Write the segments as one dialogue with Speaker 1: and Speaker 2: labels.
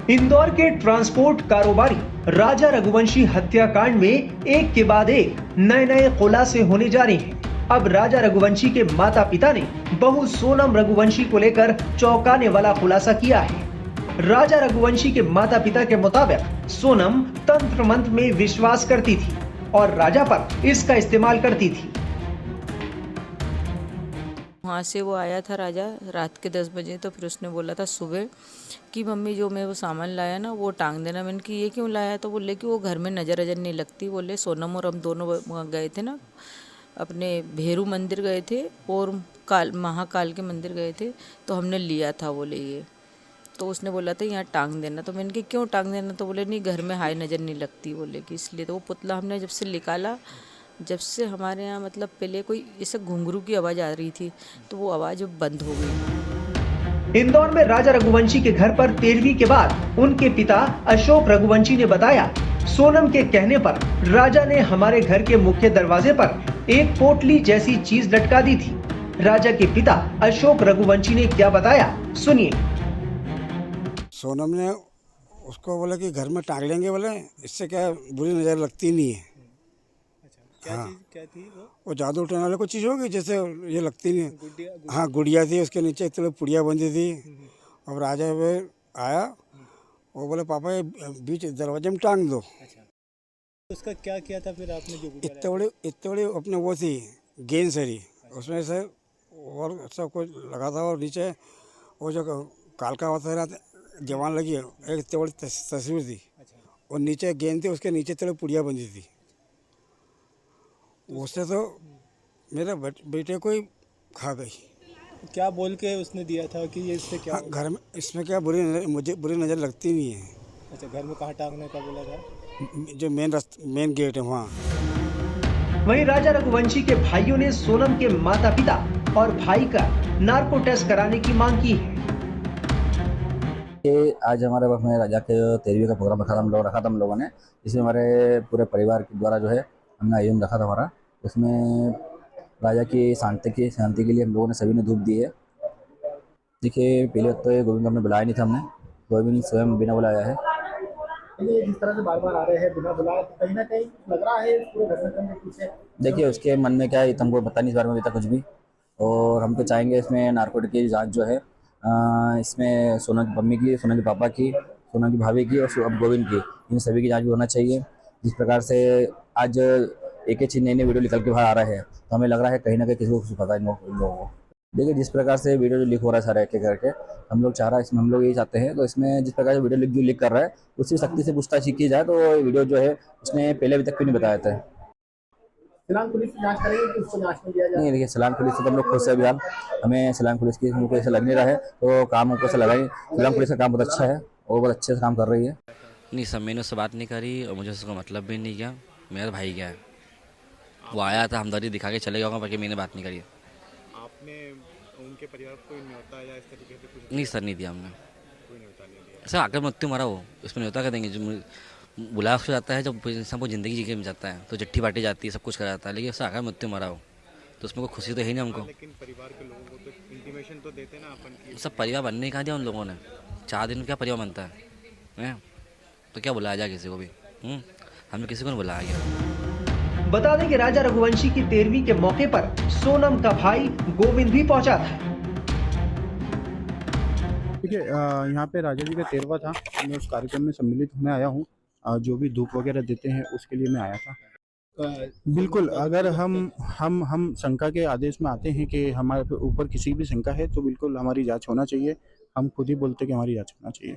Speaker 1: इंदौर के ट्रांसपोर्ट कारोबारी राजा रघुवंशी हत्याकांड में एक के बाद एक नए नए खुलासे होने जा रहे हैं। अब राजा रघुवंशी के माता पिता ने बहू सोनम रघुवंशी को लेकर चौंकाने वाला खुलासा किया है। राजा रघुवंशी के माता पिता के मुताबिक सोनम तंत्र मंत्र में विश्वास करती थी और राजा पर इसका इस्तेमाल करती थी।
Speaker 2: वहाँ से वो आया था राजा रात के 10 बजे, तो फिर उसने बोला था सुबह कि मम्मी जो मैं वो सामान लाया ना वो टांग देना। मैंने कि ये क्यों लाया? तो बोले कि वो घर में नज़र अजर नहीं लगती। बोले सोनम और हम दोनों गए थे ना, अपने भेरू मंदिर गए थे और महाकाल के मंदिर गए थे, तो हमने लिया था बोले ये। तो उसने बोला था यहाँ टांग देना। तो मैंने कि क्यों टांग देना? तो बोले नहीं घर में हाय नज़र नहीं लगती बोले कि इसलिए। तो वो पुतला हमने जब से निकाला, जब से हमारे यहाँ मतलब पहले कोई ऐसे घुंघरू की आवाज़ आ रही थी तो वो आवाज़ बंद हो गई।
Speaker 1: इंदौर में राजा रघुवंशी के घर पर 13वीं के बाद उनके पिता अशोक रघुवंशी ने बताया, सोनम के कहने पर राजा ने हमारे घर के मुख्य दरवाजे पर एक पोटली जैसी चीज लटका दी थी। राजा के पिता अशोक रघुवंशी ने क्या बताया, सुनिए।
Speaker 3: सोनम ने उसको बोला कि घर में टांग लेंगे, बोले इससे क्या बुरी नज़र लगती नहीं है। हाँ,
Speaker 4: क्या थी
Speaker 3: वो जादू उठाने वाले को चीज़ होगी जैसे ये लगती नहीं है। हाँ, गुड़िया थी, उसके नीचे इतने पुड़िया बंधी थी। अब राजा पे आया, वो बोले पापा ये बीच दरवाजे में टांग दो।
Speaker 4: उसका क्या किया था फिर आपने? जो
Speaker 3: इतने बड़ी अपने वो थी गेंद सरी, उसमें से और सब कुछ लगा था और नीचे वो जो कालका होता रहा जवान लगी है, एक इतनी बड़ी तस्वीर थी और नीचे गेंद थी, उसके नीचे इतने पुड़िया बंधी थी। उससे तो मेरे बेटे को ही खा गई।
Speaker 4: क्या बोल के उसने दिया था कि ये इससे क्या?
Speaker 3: हाँ, घर में इसमें क्या मुझे बुरी नज़र लगती नहीं है।
Speaker 4: अच्छा, घर में कहाँ टांगने का बोला था?
Speaker 3: जो मेन गेट है वहाँ।
Speaker 1: वहीं राजा रघुवंशी के भाइयों ने सोनम के माता पिता और भाई का नार्को टेस्ट कराने की मांग की है।
Speaker 5: आज हमारे पास में राजा के 13वीं का प्रोग्राम रखा था हम लोगों ने, इसमें हमारे पूरे परिवार के द्वारा जो है हमने आयोजन रखा था हमारा। उसमें राजा की शांति के लिए हम लोगों ने सभी ने धूप दी है। देखिए पहले तो ये गोविंद हमने बुलाया नहीं था, हमने गोविंद स्वयं बिना बुलाया है।
Speaker 6: जिस तरह से बार बार आ रहे हैं बिना बुलाए, तो कहीं ना कहीं लग रहा है पूरे घटनाक्रम के पीछे।
Speaker 5: देखिए उसके मन में क्या है तो हमको पता नहीं इस बारे में अभी तक कुछ भी। और हम तो चाहेंगे इसमें नार्कोटिक की जाँच जो है इसमें सोना की मम्मी की, सोना के पापा की, सोना की भाभी की और अब गोविंद की, इन सभी की जाँच भी होना चाहिए। जिस प्रकार से आज एक चीज़ नई वीडियो निकल के बाहर आ रहा है तो हमें लग रहा है कहीं ना कहीं किसी को कुछ पता है इन लोगों को। देखिए जिस प्रकार से वीडियो जो लीक हो रहा है सारा एक करके हम लोग चाह रहा है, इसमें हम लोग यही चाहते हैं तो इसमें जिस प्रकार से वीडियो जो लीक कर रहा है उसकी सख्ती से पूछताछ की जाए। तो वीडियो जो है उसने पहले अभी तक क्यों नहीं बताया था?
Speaker 6: सिलान पुलिस जांच करेगी कि उसको जांच में दिया जाए?
Speaker 5: नहीं, देखिए सिलान पुलिस से तो हम लोग खुद से अभियान, हमें सिलान पुलिस की हमको ऐसा लग नहीं रहा है तो काम हमको ऐसा लगा ही। सिलान पुलिस का काम बहुत अच्छा है और बहुत अच्छे से काम कर रही है।
Speaker 7: नहीं सर, मैंने उससे बात नहीं करी और मुझे उसका मतलब भी नहीं किया। मेरा भाई क्या है, वो आया था हमदर्दी दिखा के चले गया, बाकी मैंने बात नहीं करी।
Speaker 4: आपने उनके परिवार को न्योता या इस तरीके से कुछ?
Speaker 7: नहीं सर, नहीं दिया हमने।
Speaker 4: कोई न्योता नहीं दिया?
Speaker 7: सर आकर मृत्यु मरा वो, इसमें न्योता कर देंगे? जो बुलाया उसको जाता है, जब इंसान को ज़िंदगी जी के में जाता है तो चिट्ठी बांटी जाती है, सब कुछ करा जाता है, लेकिन उससे आकर मृत्यु मरा हो तो उसमें कोई खुशी तो है नहीं हमको।
Speaker 4: लेकिन परिवार के लोगों को तो इंटीमेशन तो देते ना अपन की।
Speaker 7: सब परिवार बनने कहाँ दिया उन लोगों ने? 4 दिन में क्या परिवार बनता है? तो क्या बुलाया जाए किसी को भी? हमने किसी को नहीं बुलाया गया।
Speaker 1: बता दें कि राजा रघुवंशी की 13वीं के मौके पर सोनम का भाई गोविंद भी पहुंचा था।
Speaker 8: देखिए यहाँ पे राजा जी का 13वां था, मैं उस कार्यक्रम में सम्मिलित होने आया हूँ। जो भी धूप वगैरह देते हैं उसके लिए मैं आया था। बिल्कुल, अगर हम शंका के आदेश में आते हैं कि हमारे ऊपर किसी भी शंका है तो बिल्कुल हमारी जांच होना चाहिए। हम खुद ही बोलते हैं कि हमारी जांच होना चाहिए।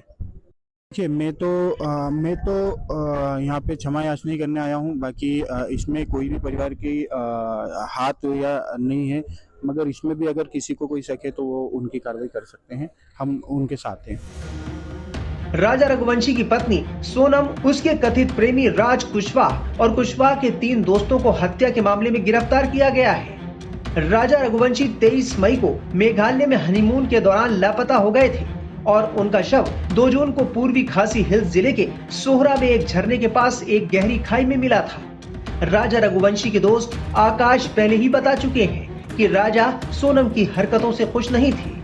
Speaker 8: देखिए मैं तो यहाँ पे क्षमा याचना करने आया हूँ, बाकी इसमें कोई भी परिवार की हाथ या नहीं है, मगर इसमें भी अगर किसी को कोई शक है तो वो उनकी कार्रवाई कर सकते हैं, हम उनके साथ हैं।
Speaker 1: राजा रघुवंशी की पत्नी सोनम, उसके कथित प्रेमी राज कुशवाहा और कुशवाहा के 3 दोस्तों को हत्या के मामले में गिरफ्तार किया गया है। राजा रघुवंशी 23 मई को मेघालय में हनीमून के दौरान लापता हो गए थे और उनका शव 2 जून को पूर्वी खासी हिल्स जिले के सोहरा में एक झरने के पास एक गहरी खाई में मिला था। राजा रघुवंशी के दोस्त आकाश पहले ही बता चुके हैं कि राजा सोनम की हरकतों से खुश नहीं थे।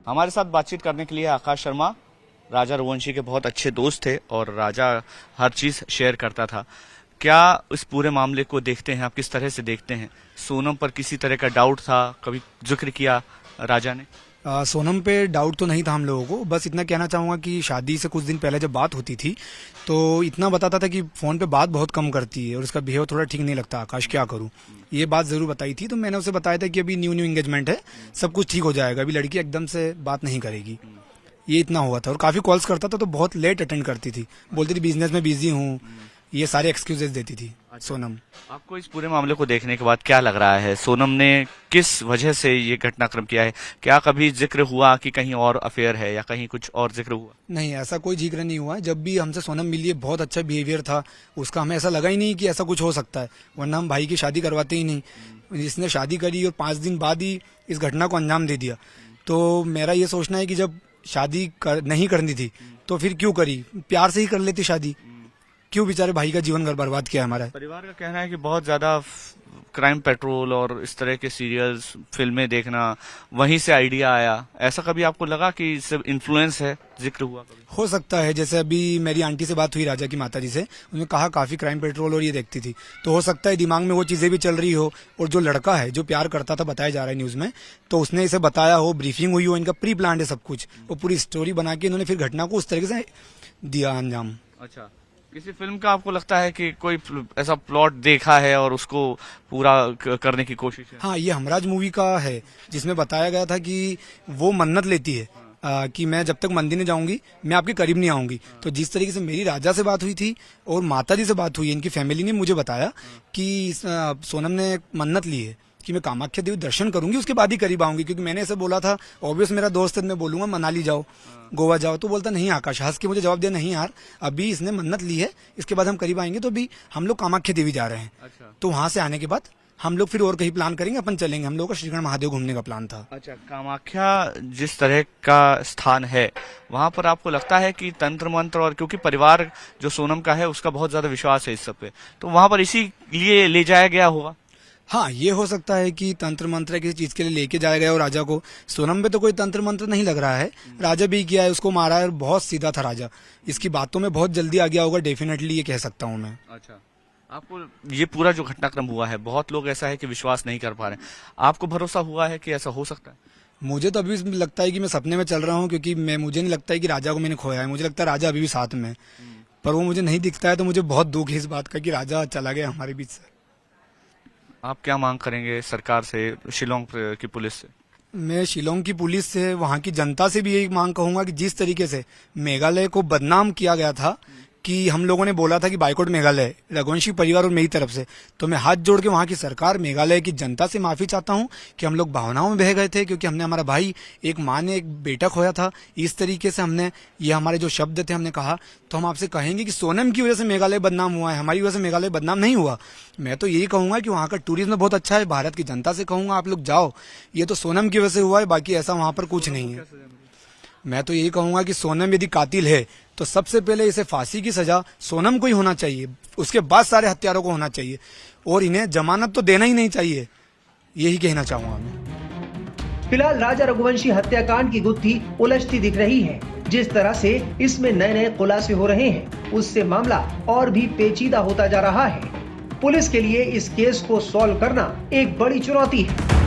Speaker 9: हमारे साथ बातचीत करने के लिए आकाश शर्मा राजा रघुवंशी के बहुत अच्छे दोस्त थे और राजा हर चीज शेयर करता था। क्या इस पूरे मामले को देखते हैं आप, किस तरह से देखते हैं? सोनम पर किसी तरह का डाउट था, कभी जिक्र किया राजा ने?
Speaker 10: सोनम पे डाउट तो नहीं था हम लोगों को, बस इतना कहना चाहूँगा कि शादी से कुछ दिन पहले जब बात होती थी तो इतना बताता था कि फ़ोन पे बात बहुत कम करती है और उसका बिहेव थोड़ा ठीक नहीं लगता, आकाश क्या करूँ, ये बात ज़रूर बताई थी। तो मैंने उसे बताया था कि अभी न्यू एंगेजमेंट है, सब कुछ ठीक हो जाएगा, अभी लड़की एकदम से बात नहीं करेगी, ये इतना हुआ था। और काफ़ी कॉल्स करता था तो बहुत लेट अटेंड करती थी, बोलती थी बिजनेस में बिजी हूँ, ये सारे एक्सक्यूजेस देती थी सोनम।
Speaker 9: आपको इस पूरे मामले को देखने के बाद क्या लग रहा है, सोनम ने किस वजह से ये घटनाक्रम किया है? क्या कभी जिक्र हुआ कि कहीं और अफेयर है या कहीं कुछ और जिक्र हुआ?
Speaker 10: नहीं, ऐसा कोई जिक्र नहीं हुआ। जब भी हमसे सोनम मिली है बहुत अच्छा बिहेवियर था उसका, हमें ऐसा लगा ही नहीं कि ऐसा कुछ हो सकता है, वरना हम भाई की शादी करवाते ही नहीं। इसने शादी करी और 5 दिन बाद ही इस घटना को अंजाम दे दिया। तो मेरा ये सोचना है कि जब शादी नहीं करनी थी तो फिर क्यों करी, प्यार से ही कर लेती शादी, क्यों बेचारे भाई का जीवन बर्बाद किया हमारा।
Speaker 9: परिवार का कहना है कि बहुत ज्यादा क्राइम पेट्रोल और इस तरह के सीरियल्स फिल्में देखना, वहीं से आइडिया आया। ऐसा कभी आपको लगा कि इससे इन्फ्लुएंस है, जिक्र हुआ कभी?
Speaker 10: हो सकता है, जैसे अभी मेरी आंटी से बात हुई राजा की माता जी से, उन्होंने कहा काफी क्राइम पेट्रोल और ये देखती थी, तो हो सकता है दिमाग में वो चीजें भी चल रही हो। और जो लड़का है जो प्यार करता था, बताया जा रहा है न्यूज में, तो उसने इसे बताया हो, ब्रीफिंग हुई हो, इनका प्री प्लान है सब कुछ, वो पूरी स्टोरी बना के इन्होंने फिर घटना को उस तरीके से दिया अंजाम।
Speaker 9: अच्छा, किसी फिल्म का आपको लगता है कि कोई ऐसा प्लॉट देखा है और उसको पूरा करने की कोशिश है?
Speaker 10: हाँ, ये हमराज मूवी का है, जिसमें बताया गया था कि वो मन्नत लेती है कि मैं जब तक मंदिर नहीं जाऊंगी मैं आपके करीब नहीं आऊंगी। तो जिस तरीके से मेरी राजा से बात हुई थी और माता जी से बात हुई, इनकी फैमिली ने मुझे बताया कि सोनम ने मन्नत ली है कि मैं कामाख्या देवी दर्शन करूंगी उसके बाद ही करीब आऊंगी, क्योंकि मैंने ऐसे बोला था, ऑब्वियस मेरा दोस्त है, मैं बोलूंगा मनाली जाओ, गोवा जाओ, तो बोलता नहीं आकाश, हंस के मुझे जवाब दिया, नहीं यार अभी इसने मन्नत ली है, इसके बाद हम करीब आएंगे, तो अभी हम लोग कामाख्या देवी जा रहे हैं।
Speaker 9: अच्छा।
Speaker 10: तो वहां से आने के बाद हम लोग फिर और कहीं प्लान करेंगे, अपन चलेंगे, हम लोग का श्रीगढ़ महादेव घूमने का प्लान था।
Speaker 9: अच्छा, कामाख्या जिस तरह का स्थान है, वहां पर आपको लगता है कि तंत्र मंत्र, और क्योंकि परिवार जो सोनम का है उसका बहुत ज्यादा विश्वास है इस सब पे, तो वहां पर इसी लिए ले जाया गया होगा?
Speaker 10: हाँ, ये हो सकता है कि तंत्र मंत्र किसी चीज के लिए लेके जाया गया हो राजा को। सोनम पे तो कोई तंत्र मंत्र नहीं लग रहा है, राजा भी किया है, उसको मारा है और बहुत सीधा था राजा, इसकी बातों में बहुत जल्दी आ गया होगा, डेफिनेटली ये कह सकता हूँ मैं।
Speaker 9: अच्छा, आपको ये पूरा जो घटनाक्रम हुआ है, बहुत लोग ऐसा है कि विश्वास नहीं कर पा रहे, आपको भरोसा हुआ है कि ऐसा हो सकता है?
Speaker 10: मुझे तो अभी लगता है कि मैं सपने में चल रहा हूँ, क्योंकि मुझे नहीं लगता है कि राजा को मैंने खोया है, मुझे लगता है राजा अभी भी साथ में है, पर वो मुझे नहीं दिखता है, तो मुझे बहुत दुख है इस बात का कि राजा चला गया हमारे बीच से।
Speaker 9: आप क्या मांग करेंगे सरकार से, शिलोंग की पुलिस से?
Speaker 10: मैं शिलोंग की पुलिस से, वहाँ की जनता से भी यही मांग कहूंगा कि जिस तरीके से मेघालय को बदनाम किया गया था, कि हम लोगों ने बोला था कि बाइकआउट मेघालय, रघुवंशी परिवार और मेरी तरफ से, तो मैं हाथ जोड़ के वहाँ की सरकार, मेघालय की जनता से माफी चाहता हूँ कि हम लोग भावनाओं में बह गए थे, क्योंकि हमने, हमारा भाई, एक माँ ने एक बेटा खोया था, इस तरीके से हमने, ये हमारे जो शब्द थे हमने कहा। तो हम आपसे कहेंगे कि सोनम की वजह से मेघालय बदनाम हुआ है, हमारी वजह से मेघालय बदनाम नहीं हुआ। मैं तो यही कहूंगा कि वहाँ का टूरिज्म बहुत अच्छा है, भारत की जनता से कहूंगा आप लोग जाओ, ये तो सोनम की वजह से हुआ है, बाकी ऐसा वहाँ पर कुछ नहीं है। मैं तो यही कहूंगा कि सोनम यदि कातिल है तो सबसे पहले इसे फांसी की सजा सोनम को ही होना चाहिए, उसके बाद सारे हत्यारों को होना चाहिए, और इन्हें जमानत तो देना ही नहीं चाहिए, यही कहना चाहूंगा मैं।
Speaker 1: फिलहाल राजा रघुवंशी हत्याकांड की गुत्थी उलझती दिख रही है। जिस तरह से इसमें नए नए खुलासे हो रहे हैं, उससे मामला और भी पेचीदा होता जा रहा है। पुलिस के लिए इस केस को सॉल्व करना एक बड़ी चुनौती है।